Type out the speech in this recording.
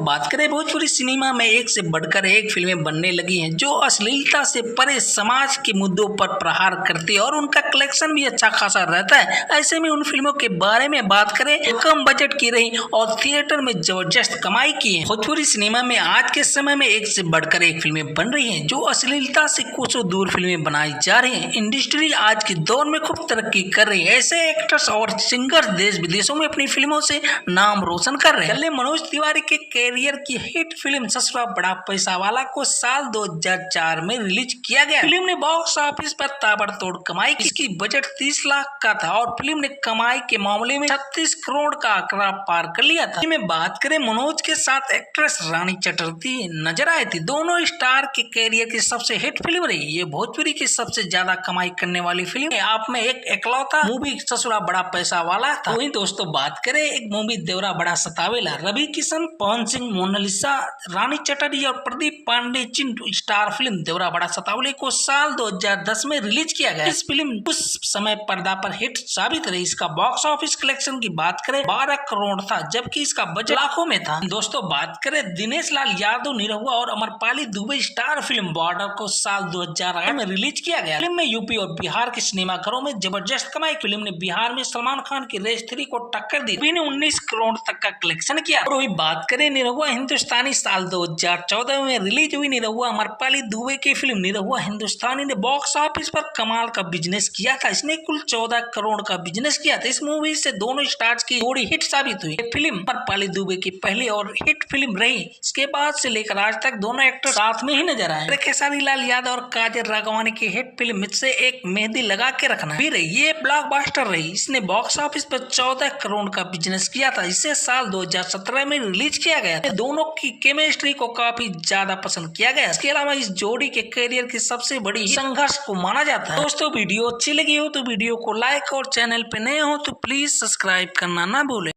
बात करें भोजपुरी सिनेमा में एक से बढ़कर एक फिल्में बनने लगी हैं जो अश्लीलता से परे समाज के मुद्दों पर प्रहार करती है और उनका कलेक्शन भी अच्छा खासा रहता है। ऐसे में उन फिल्मों के बारे में बात करें जो कम बजट की रही और थिएटर में जबरदस्त कमाई की है। भोजपुरी सिनेमा में आज के समय में एक से बढ़कर एक फिल्में बन रही हैं जो अश्लीलता से कोसों दूर फिल्में बनाई जा रही हैं। इंडस्ट्री आज के दौर में खूब तरक्की कर रही है। ऐसे एक्टर्स और सिंगर्स देश विदेशों में अपनी फिल्मों से नाम रोशन कर रहे हैं। मनोज तिवारी के कैरियर की हिट फिल्म ससुरा बड़ा पैसा वाला को साल 2004 में रिलीज किया गया। फिल्म ने बॉक्स ऑफिस पर ताबड़तोड़ कमाई की। इसकी बजट 30 लाख का था और फिल्म ने कमाई के मामले में 36 करोड़ का आंकड़ा पार कर लिया था। में बात करें मनोज के साथ एक्ट्रेस रानी चटर्जी नजर आई थी। दोनों स्टार के कैरियर की सबसे हिट फिल्म रही। ये भोजपुरी की सबसे ज्यादा कमाई करने वाली फिल्म है। आप में एक इकलौता मूवी ससुरा बड़ा पैसा वाला था। वही दोस्तों बात करें एक मूवी देवरा बड़ा सतावेला। रवि किशन, पवन सिंह, मोनालिसा, रानी चटर्जी और प्रदीप पांडे चिंटू स्टार फिल्म देवरा बड़ा सतावेला को साल 2010 में रिलीज किया गया। इस फिल्म उस समय पर्दा पर हिट साबित रही। इसका बॉक्स ऑफिस कलेक्शन की बात करें 12 करोड़ था जबकि इसका बजट लाखों में था। दोस्तों बात करें दिनेश लाल यादव निरहुआ और Amrapali Dubey star film border को साल 2008 में रिलीज किया गया। फिल्म में यूपी और बिहार के सिनेमाघरों में जबरदस्त कमाई। फिल्म ने बिहार में सलमान खान की रेस 3 को टक्कर दी। फिल्म ने 19 करोड़ तक का कलेक्शन किया। और वही बात करें निरहुआ हिंदुस्तानी साल 2014 में रिलीज हुई। निरहुआ अमरपाली दुबे की फिल्म निरहुआ हिंदुस्तानी ने बॉक्स ऑफिस पर कमाल का बिजनेस किया था। इसने कुल 14 करोड़ का बिजनेस किया था। इस मूवी से दोनों स्टार्स की जोड़ी हिट साबित हुई। फिल्म अमरपाली दुबे की पहली और हिट फिल्म रही। इसके बाद से लेकर आज तक दोनों एक्टर साथ में ही नजर आए। खेसारी लाल यादव और काजल राघवानी की हिट फिल्म मुझसे एक मेहंदी लगा के रखना भी रही। ये ब्लॉकबस्टर रही। इसने बॉक्स ऑफिस पर 14 करोड़ का बिजनेस किया था। इसे साल 2017 में रिलीज किया गया। दोनों की केमिस्ट्री को काफी ज्यादा पसंद किया गया। इसके अलावा इस जोड़ी के करियर की सबसे बड़ी संघर्ष को माना जाता है। दोस्तों वीडियो अच्छी लगी हो तो वीडियो को लाइक और चैनल पे नए हो तो प्लीज सब्सक्राइब करना ना भूलें।